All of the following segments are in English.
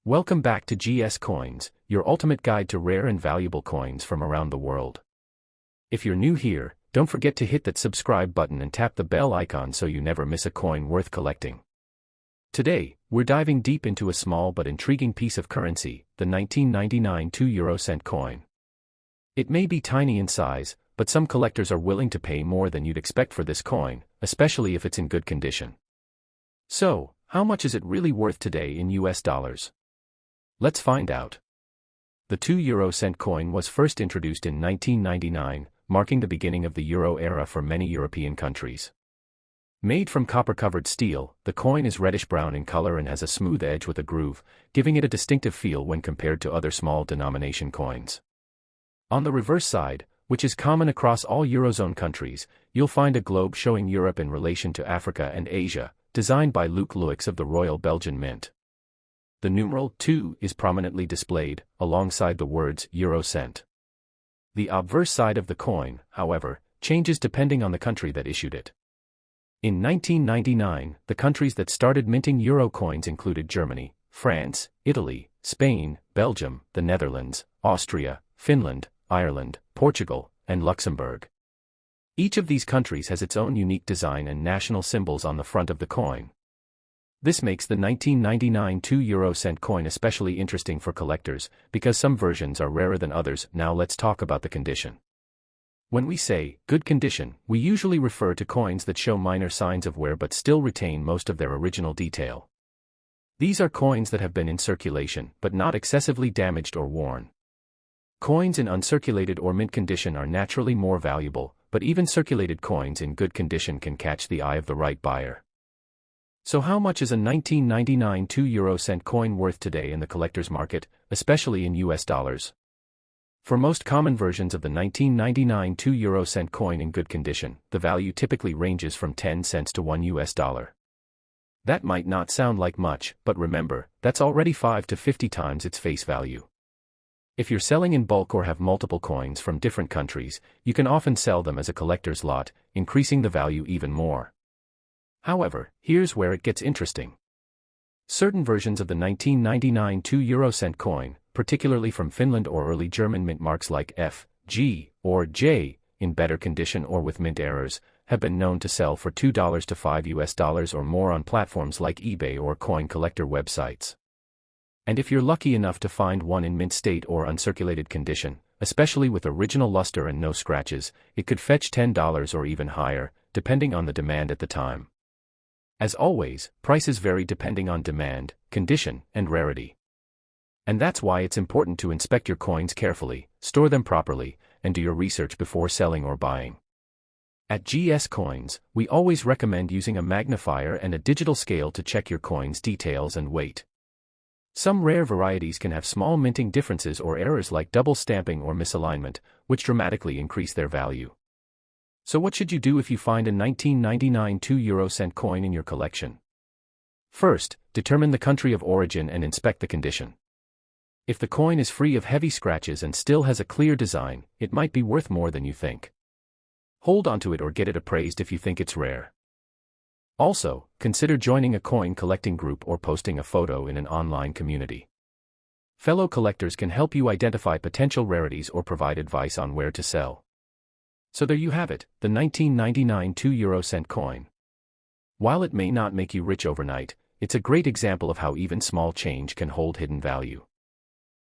Welcome back to GS Coins, your ultimate guide to rare and valuable coins from around the world. If you're new here, don't forget to hit that subscribe button and tap the bell icon so you never miss a coin worth collecting. Today, we're diving deep into a small but intriguing piece of currency, the 1999 2-euro-cent coin. It may be tiny in size, but some collectors are willing to pay more than you'd expect for this coin, especially if it's in good condition. So, how much is it really worth today in US dollars? Let's find out. The 2-euro-cent coin was first introduced in 1999, marking the beginning of the euro era for many European countries. Made from copper-covered steel, the coin is reddish-brown in color and has a smooth edge with a groove, giving it a distinctive feel when compared to other small denomination coins. On the reverse side, which is common across all Eurozone countries, you'll find a globe showing Europe in relation to Africa and Asia, designed by Luc Luyx of the Royal Belgian Mint. The numeral 2 is prominently displayed, alongside the words Eurocent. The obverse side of the coin, however, changes depending on the country that issued it. In 1999, the countries that started minting euro coins included Germany, France, Italy, Spain, Belgium, the Netherlands, Austria, Finland, Ireland, Portugal, and Luxembourg. Each of these countries has its own unique design and national symbols on the front of the coin. This makes the 1999 2-euro-cent coin especially interesting for collectors, because some versions are rarer than others. Now let's talk about the condition. When we say good condition, we usually refer to coins that show minor signs of wear but still retain most of their original detail. These are coins that have been in circulation but not excessively damaged or worn. Coins in uncirculated or mint condition are naturally more valuable, but even circulated coins in good condition can catch the eye of the right buyer. So how much is a 1999 2-euro-cent coin worth today in the collector's market, especially in US dollars? For most common versions of the 1999 2-euro-cent coin in good condition, the value typically ranges from 10 cents to $1. That might not sound like much, but remember, that's already 5 to 50 times its face value. If you're selling in bulk or have multiple coins from different countries, you can often sell them as a collector's lot, increasing the value even more. However, here's where it gets interesting. Certain versions of the 1999 2-euro-cent coin, particularly from Finland or early German mint marks like F, G, or J, in better condition or with mint errors, have been known to sell for $2 to $5 or more on platforms like eBay or coin collector websites. And if you're lucky enough to find one in mint state or uncirculated condition, especially with original luster and no scratches, it could fetch $10 or even higher, depending on the demand at the time. As always, prices vary depending on demand, condition, and rarity. And that's why it's important to inspect your coins carefully, store them properly, and do your research before selling or buying. At GS Coins, we always recommend using a magnifier and a digital scale to check your coin's details and weight. Some rare varieties can have small minting differences or errors like double stamping or misalignment, which dramatically increase their value. So what should you do if you find a 1999 2-euro-cent coin in your collection? First, determine the country of origin and inspect the condition. If the coin is free of heavy scratches and still has a clear design, it might be worth more than you think. Hold onto it or get it appraised if you think it's rare. Also, consider joining a coin collecting group or posting a photo in an online community. Fellow collectors can help you identify potential rarities or provide advice on where to sell. So there you have it, the 1999 2-euro-cent coin. While it may not make you rich overnight, it's a great example of how even small change can hold hidden value.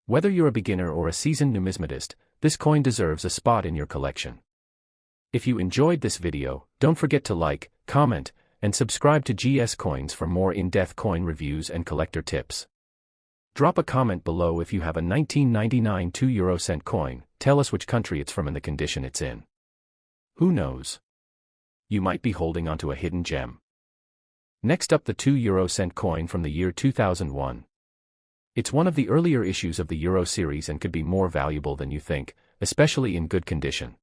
Whether you're a beginner or a seasoned numismatist, this coin deserves a spot in your collection. If you enjoyed this video, don't forget to like, comment, and subscribe to GS Coins for more in-depth coin reviews and collector tips. Drop a comment below if you have a 1999 2-euro-cent coin, tell us which country it's from and the condition it's in. Who knows? You might be holding onto a hidden gem. Next up, the 2-euro-cent coin from the year 2001. It's one of the earlier issues of the Euro series and could be more valuable than you think, especially in good condition.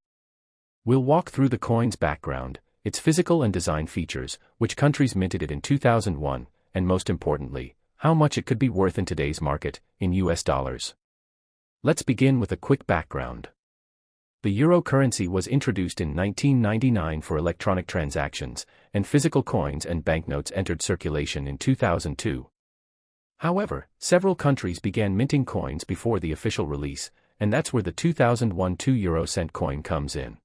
We'll walk through the coin's background, its physical and design features, which countries minted it in 2001, and most importantly, how much it could be worth in today's market, in US dollars. Let's begin with a quick background. The euro currency was introduced in 1999 for electronic transactions, and physical coins and banknotes entered circulation in 2002. However, several countries began minting coins before the official release, and that's where the 2001 2-euro-cent coin comes in.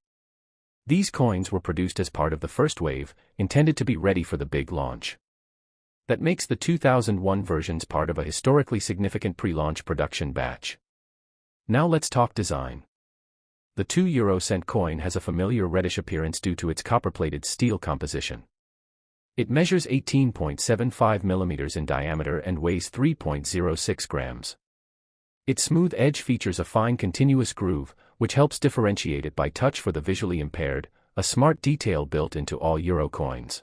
These coins were produced as part of the first wave, intended to be ready for the big launch. That makes the 2001 versions part of a historically significant pre-launch production batch. Now let's talk design. The 2-euro-cent coin has a familiar reddish appearance due to its copper-plated steel composition. It measures 18.75 mm in diameter and weighs 3.06 grams. Its smooth edge features a fine continuous groove, which helps differentiate it by touch for the visually impaired, a smart detail built into all euro coins.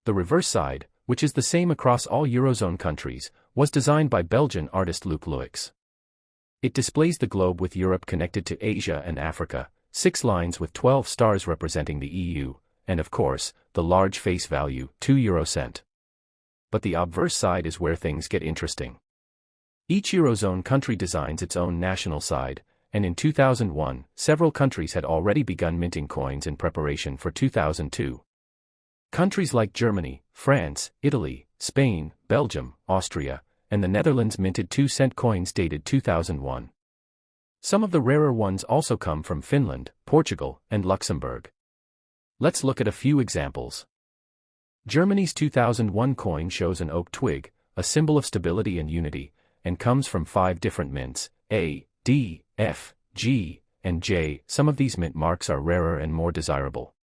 The reverse side, which is the same across all Eurozone countries, was designed by Belgian artist Luc Luix. It displays the globe with Europe connected to Asia and Africa, 6 lines with 12 stars representing the EU, and of course, the large face value, 2-euro-cent. But the obverse side is where things get interesting. Each Eurozone country designs its own national side, and in 2001, several countries had already begun minting coins in preparation for 2002. Countries like Germany, France, Italy, Spain, Belgium, Austria, and the Netherlands minted 2-cent coins dated 2001. Some of the rarer ones also come from Finland, Portugal, and Luxembourg. Let's look at a few examples. Germany's 2001 coin shows an oak twig, a symbol of stability and unity, and comes from 5 different mints, A, D, F, G, and J. Some of these mint marks are rarer and more desirable.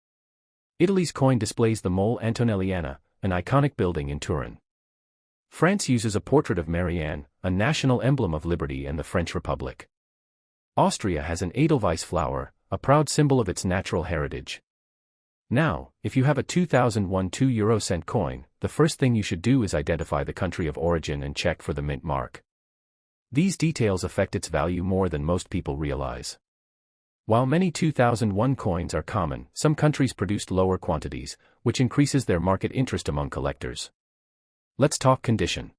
Italy's coin displays the Mole Antonelliana, an iconic building in Turin. France uses a portrait of Marianne, a national emblem of liberty and the French Republic. Austria has an Edelweiss flower, a proud symbol of its natural heritage. Now, if you have a 2001 2-euro-cent coin, the first thing you should do is identify the country of origin and check for the mint mark. These details affect its value more than most people realize. While many 2001 coins are common, some countries produced lower quantities, which increases their market interest among collectors. Let's talk condition.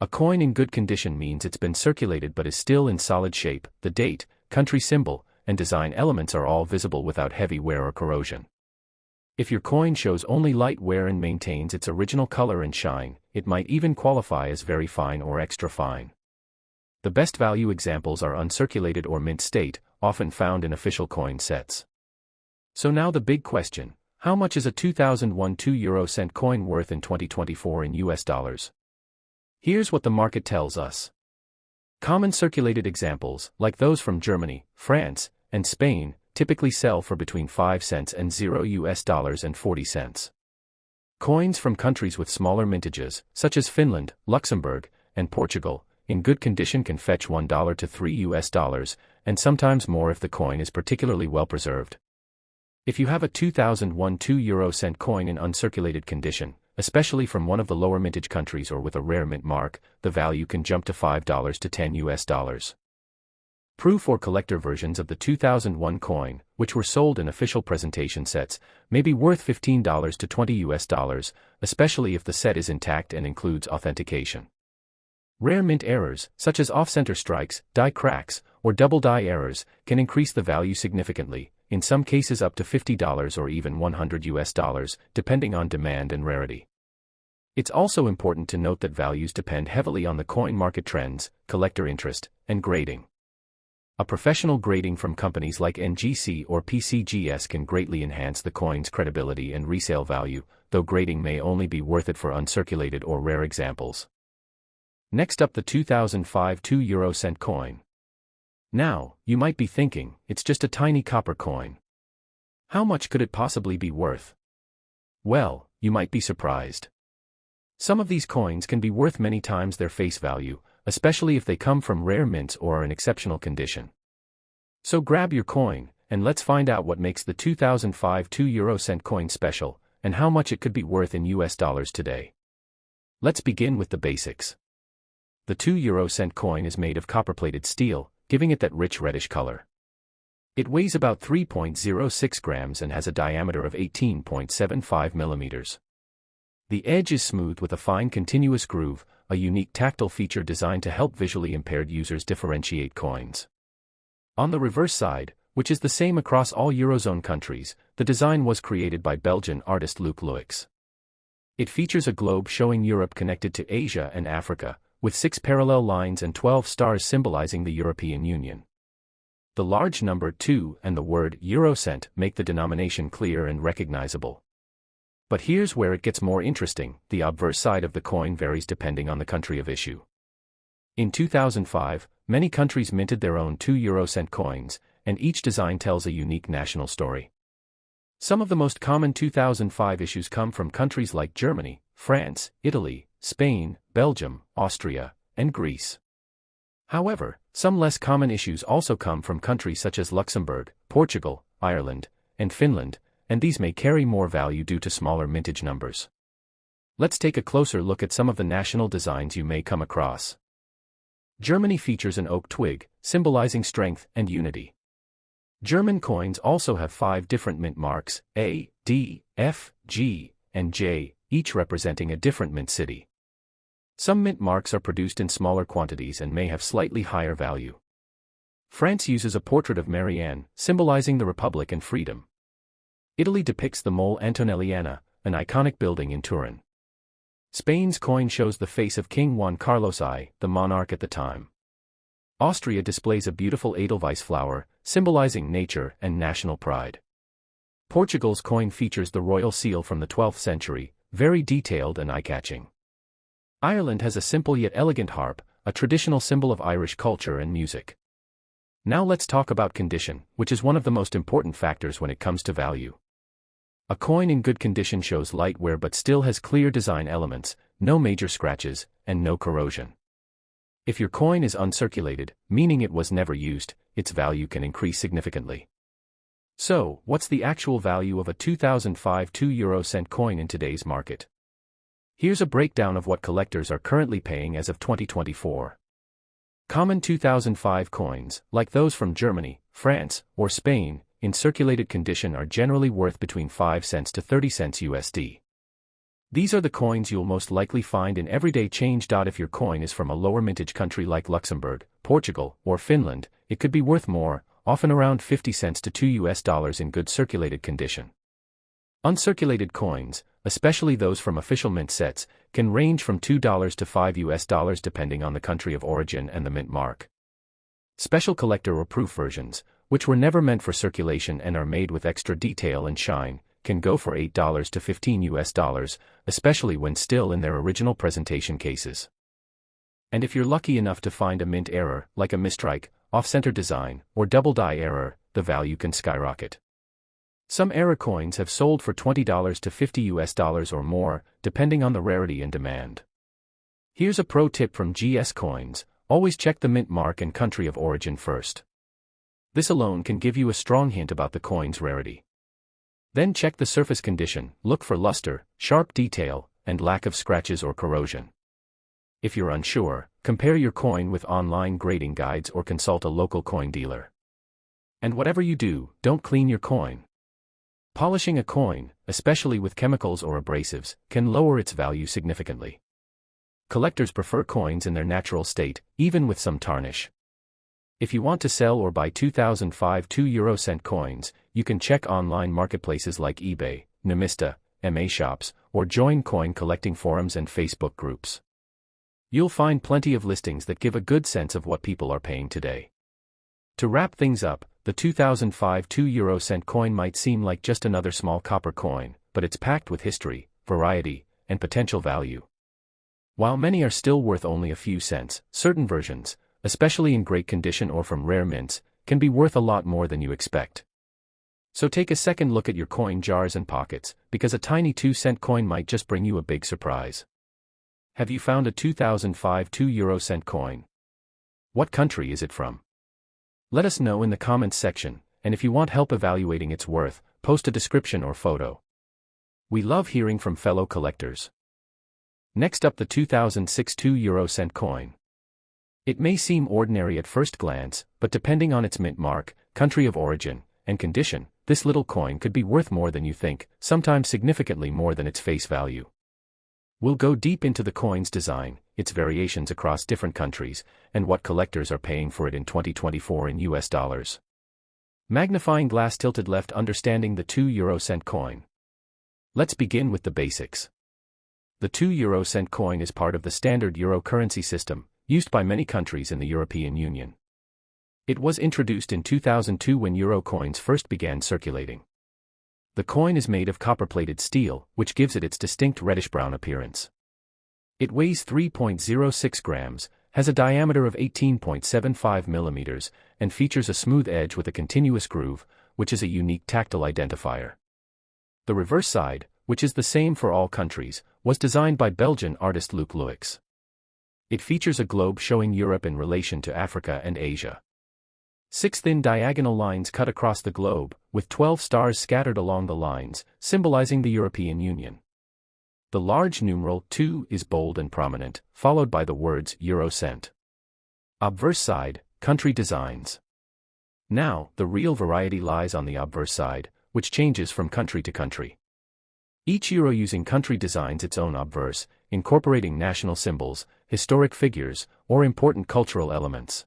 A coin in good condition means it's been circulated but is still in solid shape. The date, country symbol, and design elements are all visible without heavy wear or corrosion. If your coin shows only light wear and maintains its original color and shine, it might even qualify as very fine or extra fine. The best value examples are uncirculated or mint state, often found in official coin sets. So now the big question, how much is a 2001 2-euro-cent coin worth in 2024 in US dollars? Here's what the market tells us. Common circulated examples, like those from Germany, France, and Spain, typically sell for between 5 cents and $0 and 40 cents. Coins from countries with smaller mintages, such as Finland, Luxembourg, and Portugal, in good condition can fetch $1 to $3, and sometimes more if the coin is particularly well preserved. If you have a 2001 2-euro-cent coin in uncirculated condition, especially from one of the lower mintage countries or with a rare mint mark, the value can jump to $5 to $10. Proof or collector versions of the 2001 coin, which were sold in official presentation sets, may be worth $15 to $20, especially if the set is intact and includes authentication. Rare mint errors, such as off-center strikes, die cracks, or double die errors, can increase the value significantly, in some cases up to $50 or even $100, depending on demand and rarity. It's also important to note that values depend heavily on the coin market trends, collector interest, and grading. A professional grading from companies like NGC or PCGS can greatly enhance the coin's credibility and resale value, though grading may only be worth it for uncirculated or rare examples. Next up, the 2005 2-euro-cent coin. Now, you might be thinking, it's just a tiny copper coin. How much could it possibly be worth? Well, you might be surprised. Some of these coins can be worth many times their face value, especially if they come from rare mints or are in exceptional condition. So grab your coin, and let's find out what makes the 2005 2-euro-cent coin special, and how much it could be worth in US dollars today. Let's begin with the basics. The 2-euro-cent coin is made of copper-plated steel, giving it that rich reddish color. It weighs about 3.06 grams and has a diameter of 18.75 millimeters. The edge is smooth with a fine continuous groove, a unique tactile feature designed to help visually impaired users differentiate coins. On the reverse side, which is the same across all Eurozone countries, the design was created by Belgian artist Luc Luix. It features a globe showing Europe connected to Asia and Africa, with 6 parallel lines and 12 stars symbolizing the European Union. The large number 2 and the word Eurocent make the denomination clear and recognizable. But here's where it gets more interesting: the obverse side of the coin varies depending on the country of issue. In 2005, many countries minted their own 2 Eurocent coins, and each design tells a unique national story. Some of the most common 2005 issues come from countries like Germany, France, Italy, Spain, Belgium, Austria, and Greece. However, some less common issues also come from countries such as Luxembourg, Portugal, Ireland, and Finland, and these may carry more value due to smaller mintage numbers. Let's take a closer look at some of the national designs you may come across. Germany features an oak twig, symbolizing strength and unity. German coins also have 5 different mint marks: A, D, F, G, and J, each representing a different mint city. Some mint marks are produced in smaller quantities and may have slightly higher value. France uses a portrait of Marianne, symbolizing the Republic and freedom. Italy depicts the Mole Antonelliana, an iconic building in Turin. Spain's coin shows the face of King Juan Carlos I, the monarch at the time. Austria displays a beautiful Edelweiss flower, symbolizing nature and national pride. Portugal's coin features the royal seal from the 12th century, very detailed and eye-catching. Ireland has a simple yet elegant harp, a traditional symbol of Irish culture and music. Now let's talk about condition, which is one of the most important factors when it comes to value. A coin in good condition shows light wear but still has clear design elements, no major scratches, and no corrosion. If your coin is uncirculated, meaning it was never used, its value can increase significantly. So, what's the actual value of a 2005 2 Eurocent coin in today's market? Here's a breakdown of what collectors are currently paying as of 2024. Common 2005 coins, like those from Germany, France, or Spain, in circulated condition are generally worth between 5 cents to 30 cents USD. These are the coins you'll most likely find in everyday change. If your coin is from a lower mintage country like Luxembourg, Portugal, or Finland, it could be worth more, often around 50 cents to $2 in good circulated condition. Uncirculated coins, especially those from official mint sets, can range from $2 to $5 depending on the country of origin and the mint mark. Special collector or proof versions, which were never meant for circulation and are made with extra detail and shine, can go for $8 to $15, especially when still in their original presentation cases. And if you're lucky enough to find a mint error, like a mistrike, off-center design, or double die error, the value can skyrocket. Some error coins have sold for $20 to $50 or more, depending on the rarity and demand. Here's a pro tip from GS Coins: always check the mint mark and country of origin first. This alone can give you a strong hint about the coin's rarity. Then check the surface condition, look for luster, sharp detail, and lack of scratches or corrosion. If you're unsure, compare your coin with online grading guides or consult a local coin dealer. And whatever you do, don't clean your coin. Polishing a coin, especially with chemicals or abrasives, can lower its value significantly. Collectors prefer coins in their natural state, even with some tarnish. If you want to sell or buy 2005 2 Eurocent coins, you can check online marketplaces like eBay, Numista, MA Shops, or join coin collecting forums and Facebook groups. You'll find plenty of listings that give a good sense of what people are paying today. To wrap things up, the 2005 2 Eurocent coin might seem like just another small copper coin, but it's packed with history, variety, and potential value. While many are still worth only a few cents, certain versions, especially in great condition or from rare mints, can be worth a lot more than you expect. So take a second look at your coin jars and pockets, because a tiny 2-cent coin might just bring you a big surprise. Have you found a 2005 2 Eurocent coin? What country is it from? Let us know in the comments section, and if you want help evaluating its worth, post a description or photo. We love hearing from fellow collectors. Next up, the 2006 2 Eurocent coin. It may seem ordinary at first glance, but depending on its mint mark, country of origin, and condition, this little coin could be worth more than you think, sometimes significantly more than its face value. We'll go deep into the coin's design, its variations across different countries, and what collectors are paying for it in 2024 in US dollars. Magnifying glass tilted left, understanding the 2 Eurocent coin. Let's begin with the basics. The 2 cent coin is part of the standard euro currency system, used by many countries in the European Union. It was introduced in 2002 when euro coins first began circulating. The coin is made of copper-plated steel, which gives it its distinct reddish-brown appearance. It weighs 3.06 grams, has a diameter of 18.75 millimeters, and features a smooth edge with a continuous groove, which is a unique tactile identifier. The reverse side, which is the same for all countries, was designed by Belgian artist Luc Luix. It features a globe showing Europe in relation to Africa and Asia. 6 thin diagonal lines cut across the globe, with 12 stars scattered along the lines, symbolizing the European Union. The large numeral 2 is bold and prominent, followed by the words Eurocent. Obverse side, country designs. Now, the real variety lies on the obverse side, which changes from country to country. Each euro using country designs its own obverse, incorporating national symbols, historic figures, or important cultural elements.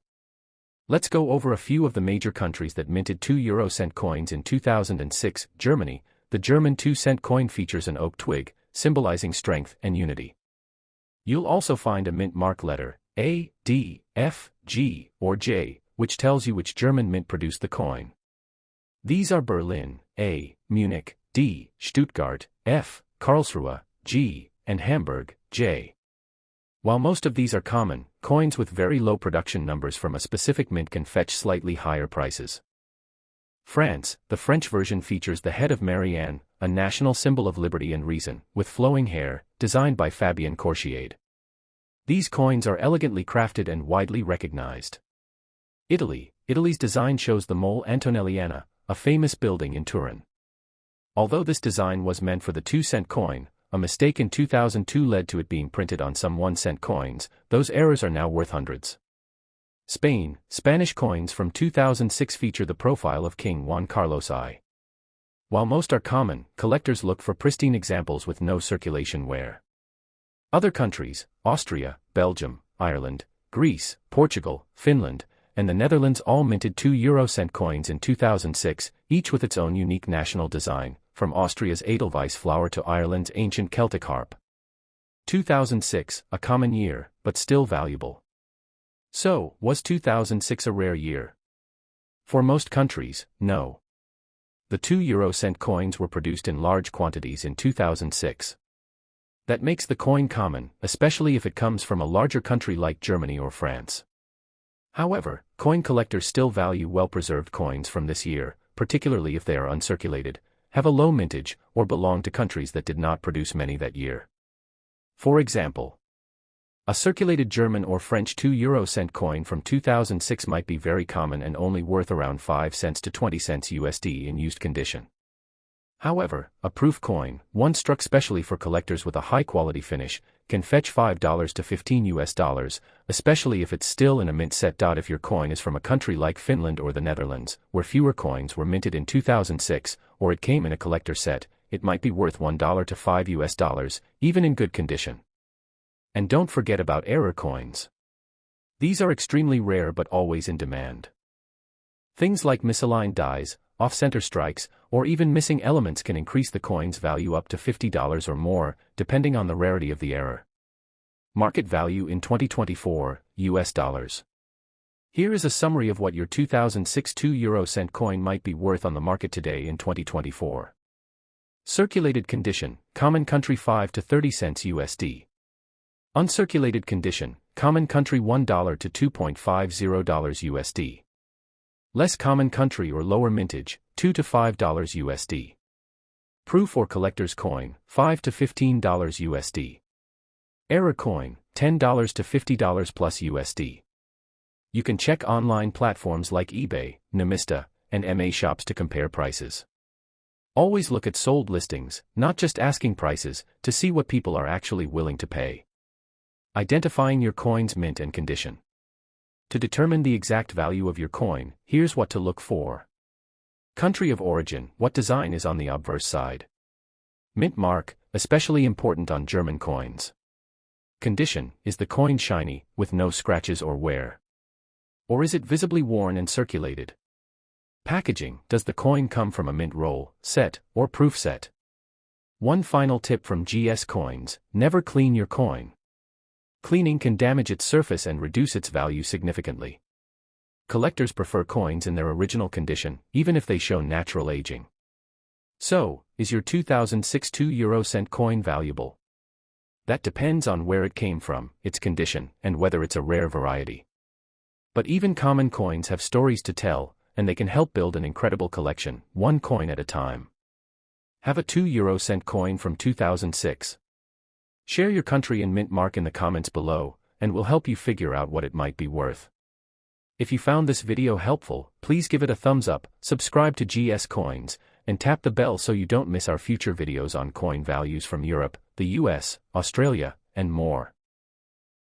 Let's go over a few of the major countries that minted 2 cent coins in 2006. Germany. The German 2-cent coin features an oak twig, symbolizing strength and unity. You'll also find a mint mark letter, A, D, F, G, or J, which tells you which German mint produced the coin. These are Berlin, A, Munich, D, Stuttgart, F, Karlsruhe, G, and Hamburg, J. While most of these are common, coins with very low production numbers from a specific mint can fetch slightly higher prices. France. The French version features the head of Marianne, a national symbol of liberty and reason, with flowing hair, designed by Fabien Courchiade. These coins are elegantly crafted and widely recognized. Italy. Italy's design shows the Mole Antonelliana, a famous building in Turin. Although this design was meant for the 2-cent coin, a mistake in 2002 led to it being printed on some 1-cent coins. Those errors are now worth hundreds. Spain. Spanish coins from 2006 feature the profile of King Juan Carlos I. While most are common, collectors look for pristine examples with no circulation wear. Other countries, Austria, Belgium, Ireland, Greece, Portugal, Finland, and the Netherlands all minted 2 cent coins in 2006, each with its own unique national design, from Austria's Edelweiss flower to Ireland's ancient Celtic harp. 2006, a common year, but still valuable. So, was 2006 a rare year? For most countries, no. The 2 cent coins were produced in large quantities in 2006. That makes the coin common, especially if it comes from a larger country like Germany or France. However, coin collectors still value well-preserved coins from this year, particularly if they are uncirculated, have a low mintage, or belong to countries that did not produce many that year. For example, a circulated German or French 2 cent coin from 2006 might be very common and only worth around 5 cents to 20 cents USD in used condition. However, a proof coin, one struck specially for collectors with a high-quality finish, can fetch $5 to $15, especially if it's still in a mint set. If your coin is from a country like Finland or the Netherlands, where fewer coins were minted in 2006, or it came in a collector set, it might be worth $1 to $5, even in good condition. And don't forget about error coins. These are extremely rare but always in demand. Things like misaligned dies, off-center strikes, or even missing elements can increase the coin's value up to $50 or more, depending on the rarity of the error. Market value in 2024, US dollars. Here is a summary of what your 2006 2 cent coin might be worth on the market today in 2024. Circulated condition, common country 5 to 30 cents USD. Uncirculated condition, common country $1 to $2.50 USD. Less common country or lower mintage, $2 to $5 USD. Proof or collector's coin, $5 to $15 USD. Error coin, $10 to $50 plus USD. You can check online platforms like eBay, Numista, and MA Shops to compare prices. Always look at sold listings, not just asking prices, to see what people are actually willing to pay. Identifying your coin's mint and condition. To determine the exact value of your coin, here's what to look for. Country of origin, what design is on the obverse side? Mint mark, especially important on German coins. Condition, is the coin shiny, with no scratches or wear? Or is it visibly worn and circulated? Packaging, does the coin come from a mint roll, set, or proof set? One final tip from GS Coins: never clean your coin. Cleaning can damage its surface and reduce its value significantly. Collectors prefer coins in their original condition, even if they show natural aging. So, is your 2006 2-euro-cent coin valuable? That depends on where it came from, its condition, and whether it's a rare variety. But even common coins have stories to tell, and they can help build an incredible collection, one coin at a time. Have a 2-euro-cent coin from 2006. Share your country and mint mark in the comments below, and we'll help you figure out what it might be worth. If you found this video helpful, please give it a thumbs up, subscribe to GS Coins, and tap the bell so you don't miss our future videos on coin values from Europe, the US, Australia, and more.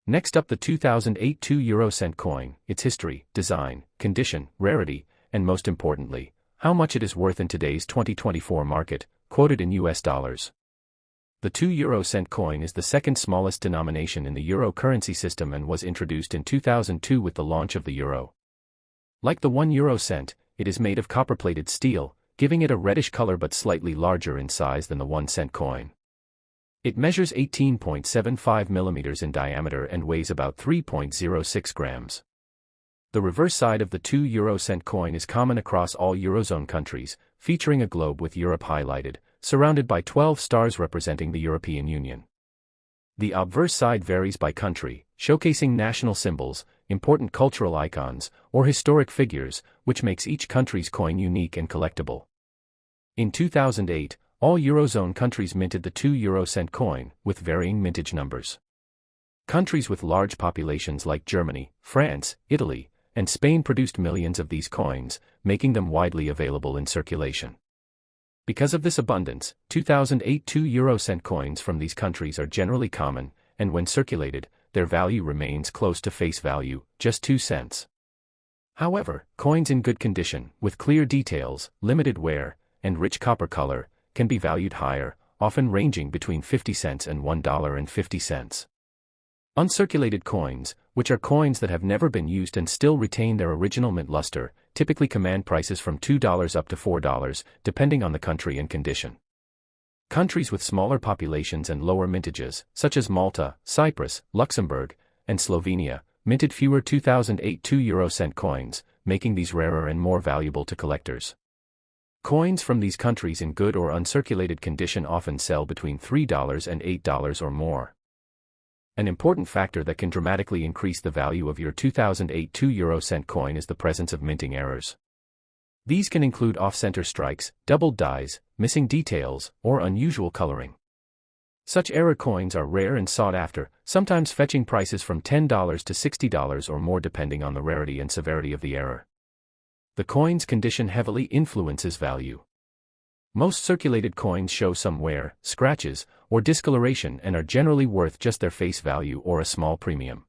Next up, the 2008 2-euro-cent coin, its history, design, condition, rarity, and most importantly, how much it is worth in today's 2024 market, quoted in US dollars. The 2-euro-cent coin is the second smallest denomination in the euro currency system and was introduced in 2002 with the launch of the euro. Like the 1-euro-cent, it is made of copper-plated steel, giving it a reddish color but slightly larger in size than the 1-cent coin. It measures 18.75 millimeters in diameter and weighs about 3.06 grams. The reverse side of the 2-euro-cent coin is common across all Eurozone countries, featuring a globe with Europe highlighted, surrounded by 12 stars representing the European Union. The obverse side varies by country, showcasing national symbols, important cultural icons, or historic figures, which makes each country's coin unique and collectible. In 2008, all Eurozone countries minted the 2-euro-cent coin, with varying mintage numbers. Countries with large populations like Germany, France, Italy, and Spain produced millions of these coins, making them widely available in circulation. Because of this abundance, 2008 2-euro-cent coins from these countries are generally common, and when circulated, their value remains close to face value, just 2 cents. However, coins in good condition, with clear details, limited wear, and rich copper color, can be valued higher, often ranging between 50 cents and $1.50. Uncirculated coins, which are coins that have never been used and still retain their original mint luster, typically command prices from $2 up to $4, depending on the country and condition. Countries with smaller populations and lower mintages, such as Malta, Cyprus, Luxembourg, and Slovenia, minted fewer 2008 2-euro-cent coins, making these rarer and more valuable to collectors. Coins from these countries in good or uncirculated condition often sell between $3 and $8 or more. An important factor that can dramatically increase the value of your 2008 2-euro-cent coin is the presence of minting errors. These can include off-center strikes, doubled dies, missing details, or unusual coloring. Such error coins are rare and sought after, sometimes fetching prices from $10 to $60 or more depending on the rarity and severity of the error. The coin's condition heavily influences value. Most circulated coins show some wear, scratches, or discoloration and are generally worth just their face value or a small premium.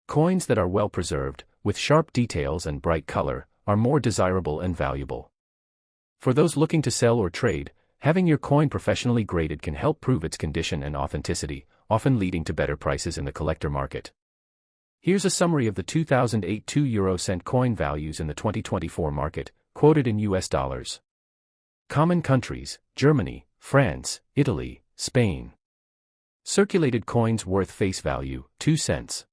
Coins that are well preserved, with sharp details and bright color, are more desirable and valuable. For those looking to sell or trade, having your coin professionally graded can help prove its condition and authenticity, often leading to better prices in the collector market. Here's a summary of the 2008 2-euro-cent coin values in the 2024 market, quoted in US dollars. Common countries: Germany, France, Italy, Spain. Circulated coins worth face value, 2 cents.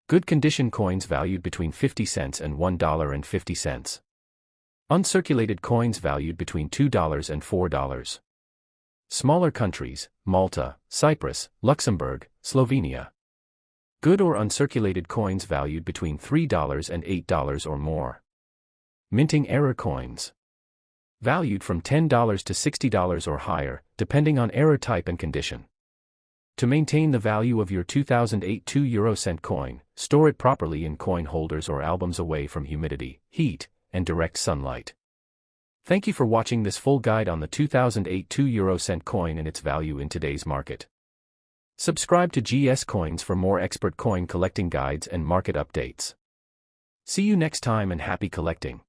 Good condition coins valued between 50 cents and $1.50. Uncirculated coins valued between $2 and $4. Smaller countries: Malta, Cyprus, Luxembourg, Slovenia. Good or uncirculated coins valued between $3 and $8 or more. Minting error coins. Valued from $10 to $60 or higher, depending on error type and condition. To maintain the value of your 2008 2-euro-cent coin, store it properly in coin holders or albums away from humidity, heat, and direct sunlight. Thank you for watching this full guide on the 2008 2-euro-cent coin and its value in today's market. Subscribe to GS Coins for more expert coin collecting guides and market updates. See you next time and happy collecting.